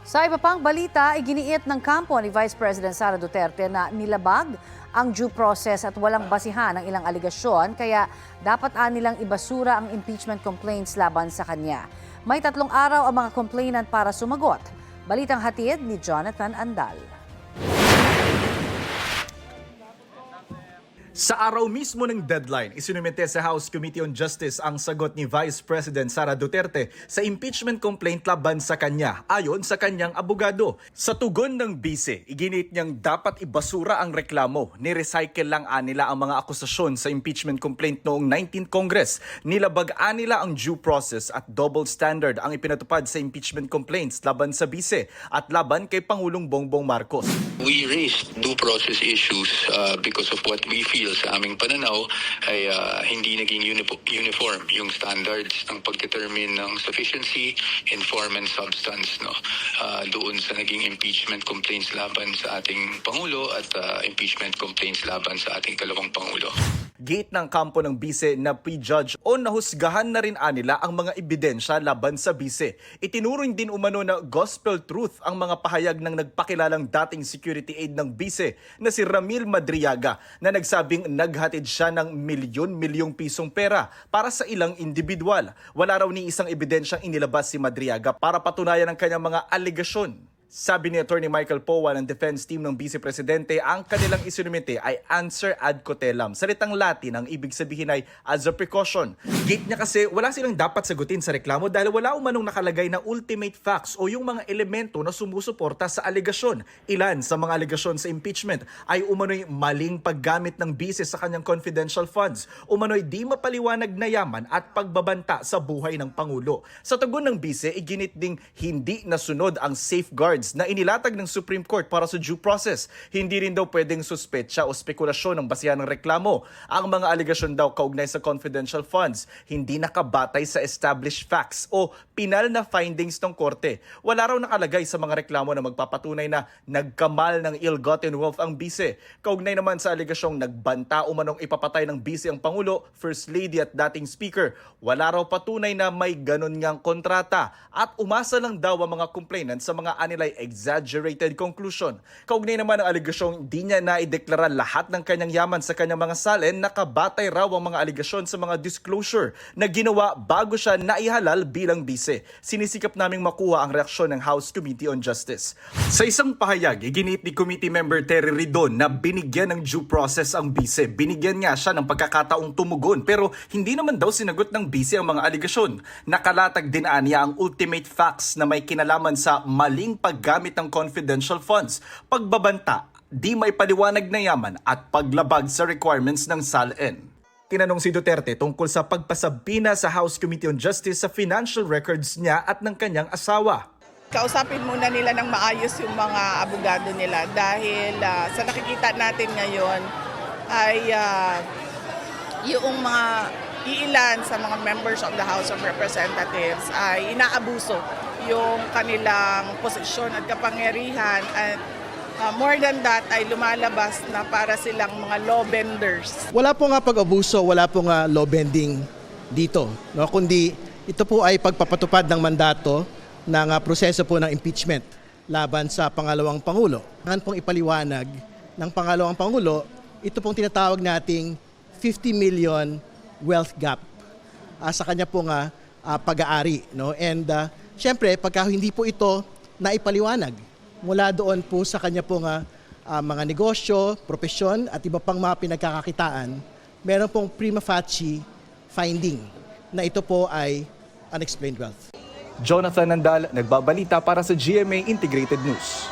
Sa iba pang balita, iginiit ng kampo ni Vice President Sara Duterte na nilabag ang due process at walang basihan ng ilang aligasyon kaya dapat nilang ibasura ang impeachment complaints laban sa kanya. May 3 araw ang mga complainant para sumagot. Balitang hatid ni Jonathan Andal. Sa araw mismo ng deadline, isinumite sa House Committee on Justice ang sagot ni Vice President Sara Duterte sa impeachment complaint laban sa kanya ayon sa kanyang abogado. Sa tugon ng bise, iginit niyang dapat ibasura ang reklamo. Ni-recycle lang nila ang mga akusasyon sa impeachment complaint noong 19th Congress. Nilabag nila ang due process at double standard ang ipinatupad sa impeachment complaints laban sa bise at laban kay Pangulong Bongbong Marcos. We raised due process issues because of what we feel sa aming pananaw ay hindi naging uniform yung standards ng pag-determine ng sufficiency in form and substance doon sa naging impeachment complaints laban sa ating Pangulo at impeachment complaints laban sa ating kalawang Pangulo. Gate ng kampo ng bise na prejudge o nahusgahan na rin nila ang mga ebidensya laban sa bise. Itinuring din umano na gospel truth ang mga pahayag ng nagpakilalang dating security aide ng bise na si Ramil Madriaga na nagsabing naghatid siya ng milyon-milyong pisong pera para sa ilang individual. Wala raw ni isang ebidensyang inilabas si Madriaga para patunayan ang kanyang mga alegasyon. Sabi ni Attorney Michael Powa ng defense team ng Vice Presidente, ang kanilang isinumite ay answer ad cotellam. Salitang Latin ang ibig sabihin ay as a precaution. Gate niya kasi wala silang dapat sagutin sa reklamo dahil wala umanong nakalagay na ultimate facts o yung mga elemento na sumusuporta sa alegasyon. Ilan sa mga alegasyon sa impeachment ay umano'y maling paggamit ng bise sa kanyang confidential funds, umano'y di mapaliwanag na yaman at pagbabanta sa buhay ng Pangulo. Sa tugon ng bise, iginit ding hindi nasunod ang safeguards na inilatag ng Supreme Court para sa due process. Hindi rin daw pwedeng suspetsya o spekulasyon ng basihan ng reklamo. Ang mga aligasyon daw kaugnay sa confidential funds, hindi nakabatay sa established facts o pinal na findings ng korte. Wala raw nakalagay sa mga reklamo na magpapatunay na nagkamal ng ill-gotten wealth ang bise. Kaugnay naman sa aligasyong nagbanta umanong ipapatay ng bise ang Pangulo, First Lady at dating Speaker. Wala raw patunay na may ganon ngang kontrata at umasa lang daw ang mga complainant sa mga anilay exaggerated conclusion. Kaugnay naman ang aligasyong di niya naideklara lahat ng kanyang yaman sa kanyang mga salin, nakabatay raw ang mga aligasyon sa mga disclosure na ginawa bago siya naihalal bilang bise. Sinisikap naming makuha ang reaksyon ng House Committee on Justice. Sa isang pahayag, iginit ni Committee Member Terry Ridon na binigyan ng due process ang bise. Binigyan nga siya ng pagkakataong tumugon pero hindi naman daw sinagot ng bise ang mga aligasyon. Nakalatag din niya ang ultimate facts na may kinalaman sa maling paggamit ng confidential funds, pagbabanta, di may paliwanag na yaman at paglabag sa requirements ng SALN. Tinanong si Duterte tungkol sa pagpasabina sa House Committee on Justice sa financial records niya at ng kanyang asawa. Kausapin muna nila ng maayos yung mga abogado nila dahil sa nakikita natin ngayon ay yung mga iilan sa mga members of the House of Representatives ay inaabuso yung kanilang posisyon at kapangyarihan at more than that ay lumalabas na para silang mga law benders. Wala po nga pag-abuso, wala po nga law bending dito, no? Kundi ito po ay pagpapatupad ng mandato ng proseso po ng impeachment laban sa pangalawang Pangulo. Kailangan pong ipaliwanag ng pangalawang Pangulo, ito pong tinatawag nating 50 million wealth gap sa kanya pong pag-aari, no? And siyempre, pagka hindi po ito naipaliwanag mula doon po sa kanya pong mga negosyo, propesyon at iba pang mga pinagkakakitaan, meron pong prima facie finding na ito po ay unexplained wealth. Jonathan Andal, nagbabalita para sa GMA Integrated News.